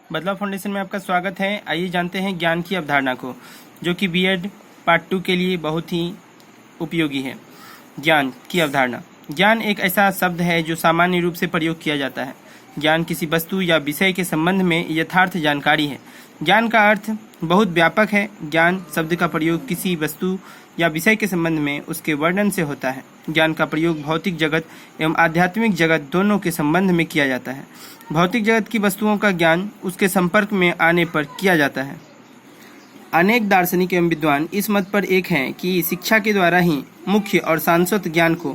बदलाव फाउंडेशन में आपका स्वागत है। आइए जानते हैं ज्ञान की अवधारणा को, जो कि बीएड पार्ट 2 के लिए बहुत ही उपयोगी है। ज्ञान की अवधारणा। ज्ञान एक ऐसा शब्द है जो सामान्य रूप से प्रयोग किया जाता है। ज्ञान किसी वस्तु या विषय के संबंध में यथार्थ जानकारी है। ज्ञान का अर्थ बहुत व्यापक है। ज्ञान शब्द का प्रयोग किसी वस्तु या विषय के संबंध में उसके वर्णन से होता है। ज्ञान का प्रयोग भौतिक जगत एवं आध्यात्मिक जगत दोनों के संबंध में किया जाता है। भौतिक जगत की वस्तुओं का ज्ञान उसके संपर्क में आने पर किया जाता है। अनेक दार्शनिक एवं विद्वान इस मत पर एक हैं कि शिक्षा के द्वारा ही मुख्य और शाश्वत ज्ञान को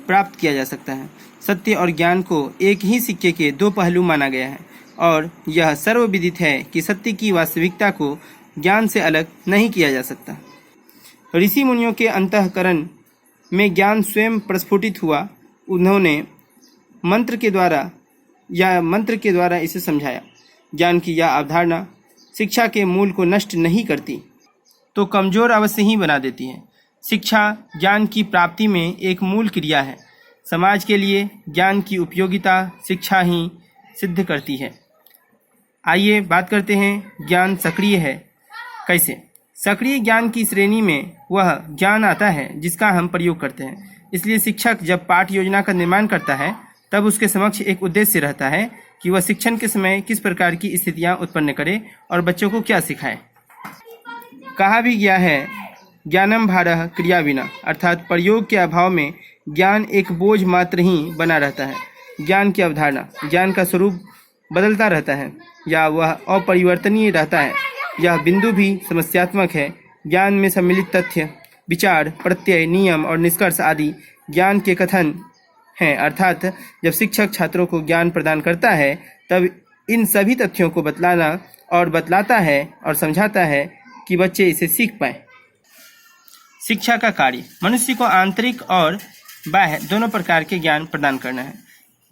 प्राप्त किया जा सकता है। सत्य और ज्ञान को एक ही सिक्के के दो पहलू माना गया है और यह सर्वविदित है कि सत्य की वास्तविकता को ज्ञान से अलग नहीं किया जा सकता। ऋषि मुनियों के अंतःकरण में ज्ञान स्वयं प्रस्फुटित हुआ। उन्होंने मंत्र के द्वारा इसे समझाया। ज्ञान की यह अवधारणा शिक्षा के मूल को नष्ट नहीं करती तो कमजोर अवश्य ही बना देती है। शिक्षा ज्ञान की प्राप्ति में एक मूल क्रिया है। समाज के लिए ज्ञान की उपयोगिता शिक्षा ही सिद्ध करती है। आइए बात करते हैं ज्ञान सक्रिय है कैसे। सक्रिय ज्ञान की श्रेणी में वह ज्ञान आता है जिसका हम प्रयोग करते हैं। इसलिए शिक्षक जब पाठ योजना का निर्माण करता है तब उसके समक्ष एक उद्देश्य रहता है कि वह शिक्षण के समय किस प्रकार की स्थितियां उत्पन्न करे और बच्चों को क्या सिखाए। कहा भी गया है, ज्ञानम भारः क्रिया बिना, अर्थात प्रयोग के अभाव में ज्ञान एक बोझ मात्र ही बना रहता है। ज्ञान की अवधारणा। ज्ञान का स्वरूप बदलता रहता है या वह अपरिवर्तनीय रहता है। यह बिंदु भी समस्यात्मक है। ज्ञान में सम्मिलित तथ्य, विचार, प्रत्यय, नियम और निष्कर्ष आदि ज्ञान के कथन हैं। अर्थात जब शिक्षक छात्रों को ज्ञान प्रदान करता है तब इन सभी तथ्यों को बतलाता है और समझाता है कि बच्चे इसे सीख पाए। शिक्षा का कार्य मनुष्य को आंतरिक और बाह्य दोनों प्रकार के ज्ञान प्रदान करना है।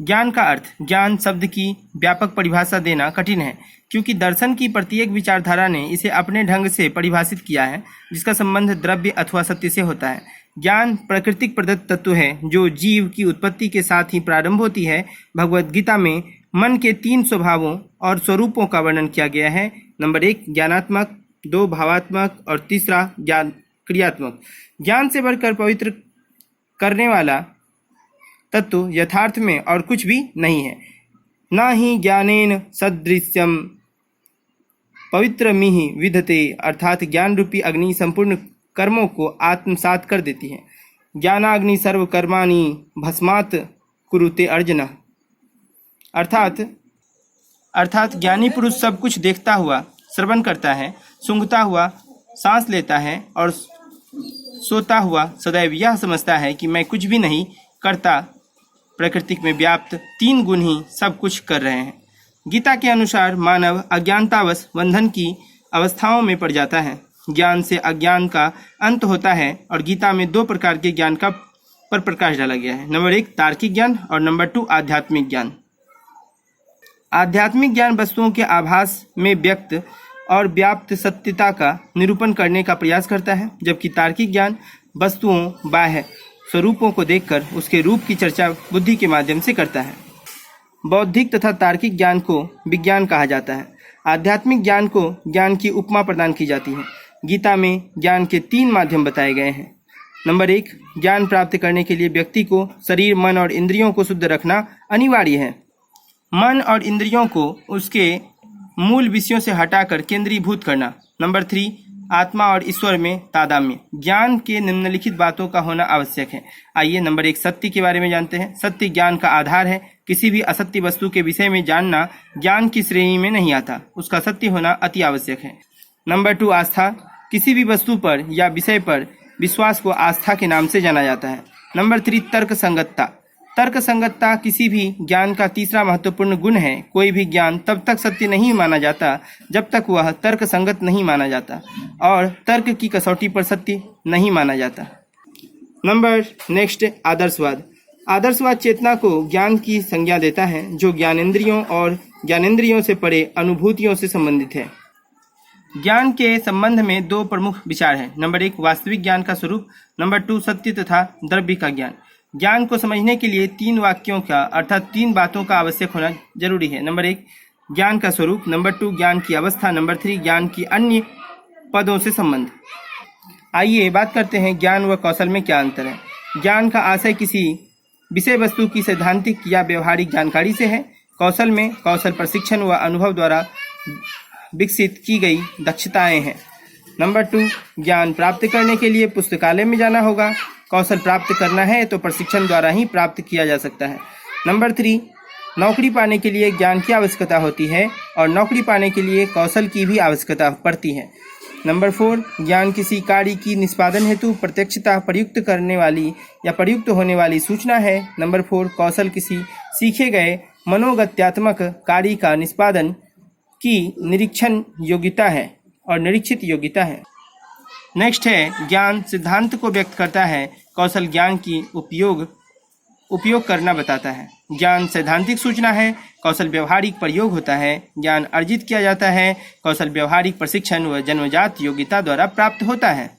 ज्ञान का अर्थ। ज्ञान शब्द की व्यापक परिभाषा देना कठिन है क्योंकि दर्शन की प्रत्येक विचारधारा ने इसे अपने ढंग से परिभाषित किया है, जिसका संबंध द्रव्य अथवा सत्य से होता है। ज्ञान प्राकृतिक प्रदत्त तत्व है जो जीव की उत्पत्ति के साथ ही प्रारंभ होती है। भगवद गीता में मन के 3 स्वभावों और स्वरूपों का वर्णन किया गया है। नंबर 1 ज्ञानात्मक, 2 भावात्मक और तीसरा ज्ञान क्रियात्मक। ज्ञान से बढ़कर पवित्र करने वाला तत्व यथार्थ में और कुछ भी नहीं है। न ही ज्ञानेन सदृश्यम पवित्रमिहि विधते, अर्थात ज्ञान रूपी अग्नि संपूर्ण कर्मों को आत्मसात कर देती है। ज्ञानाग्नि सर्व कर्माणि भस्मात् कुरुते अर्जुन, अर्थात ज्ञानी पुरुष सब कुछ देखता हुआ श्रवण करता है, सूंघता हुआ सांस लेता है और सोता हुआ सदैव यह समझता है कि मैं कुछ भी नहीं करता। प्रकृति में व्याप्त 3 गुण ही सब कुछ कर रहे हैं। गीता के अनुसार मानव अज्ञानतावश बंधन की अवस्थाओं में पड़ जाता है। ज्ञान से अज्ञान का अंत होता है और गीता में 2 प्रकार के ज्ञान का पर प्रकाश डाला गया है। नंबर 1 तार्किक ज्ञान और नंबर 2 आध्यात्मिक ज्ञान। आध्यात्मिक ज्ञान वस्तुओं के आभास में व्यक्त और व्याप्त सत्यता का निरूपण करने का प्रयास करता है, जबकि तार्किक ज्ञान वस्तुओं बाह्य स्वरूपों को देखकर उसके रूप की चर्चा बुद्धि के माध्यम से करता है। बौद्धिक तथा तार्किक ज्ञान को विज्ञान कहा जाता है। आध्यात्मिक ज्ञान को ज्ञान की उपमा प्रदान की जाती है। गीता में ज्ञान के 3 माध्यम बताए गए हैं। नंबर 1 ज्ञान प्राप्त करने के लिए व्यक्ति को शरीर, मन और इंद्रियों को शुद्ध रखना अनिवार्य है। मन और इंद्रियों को उसके मूल विषयों से हटाकर केंद्रीभूत करना। नंबर 3 आत्मा और ईश्वर में तादात्म्य। ज्ञान के निम्नलिखित बातों का होना आवश्यक है। आइए नंबर 1 सत्य के बारे में जानते हैं। सत्य ज्ञान का आधार है। किसी भी असत्य वस्तु के विषय में जानना ज्ञान की श्रेणी में नहीं आता, उसका सत्य होना अति आवश्यक है। नंबर 2 आस्था। किसी भी वस्तु पर या विषय पर विश्वास को आस्था के नाम से जाना जाता है। नंबर 3 तर्क संगतता। तर्क संगतता किसी भी ज्ञान का तीसरा महत्वपूर्ण गुण है। कोई भी ज्ञान तब तक सत्य नहीं माना जाता जब तक वह तर्क संगत नहीं माना जाता और तर्क की कसौटी पर सत्य नहीं माना जाता। Number next आदर्शवाद। आदर्शवाद चेतना को ज्ञान की संज्ञा देता है जो ज्ञानेंद्रियों और ज्ञानेंद्रियों से परे अनुभूतियों से संबंधित है। ज्ञान के संबंध में 2 प्रमुख विचार हैं। नंबर 1 वास्तविक ज्ञान का स्वरूप। नंबर 2 सत्य तथा द्रव्य का ज्ञान। ज्ञान को समझने के लिए 3 वाक्यों का अर्थात 3 बातों का आवश्यक होना जरूरी है। नंबर 1 ज्ञान का स्वरूप। नंबर 2, ज्ञान की अवस्था। नंबर 3, ज्ञान की अन्य पदों से संबंध। आइए बात करते हैं ज्ञान व कौशल में क्या अंतर है। ज्ञान का आशय किसी विषय वस्तु की सैद्धांतिक या व्यवहारिक जानकारी से है। कौशल में कौशल प्रशिक्षण व अनुभव द्वारा विकसित की गई दक्षताएं हैं। नंबर 2, ज्ञान प्राप्त करने के लिए पुस्तकालय में जाना होगा। कौशल प्राप्त करना है तो प्रशिक्षण द्वारा ही प्राप्त किया जा सकता है। नंबर 3, नौकरी पाने के लिए ज्ञान की आवश्यकता होती है और नौकरी पाने के लिए कौशल की भी आवश्यकता पड़ती है। नंबर 4, ज्ञान किसी कार्य की निष्पादन हेतु प्रत्यक्षतः प्रयुक्त करने वाली या प्रयुक्त होने वाली सूचना है। नंबर 4, कौशल किसी सीखे गए मनोगत्यात्मक कार्य का निष्पादन की निरीक्षण योग्यता है और निरीक्षित योग्यता है। नेक्स्ट है ज्ञान सिद्धांत को व्यक्त करता है, कौशल ज्ञान की उपयोग करना बताता है। ज्ञान सैद्धांतिक सूचना है, कौशल व्यवहारिक प्रयोग होता है। ज्ञान अर्जित किया जाता है, कौशल व्यवहारिक प्रशिक्षण व जन्मजात योग्यता द्वारा प्राप्त होता है।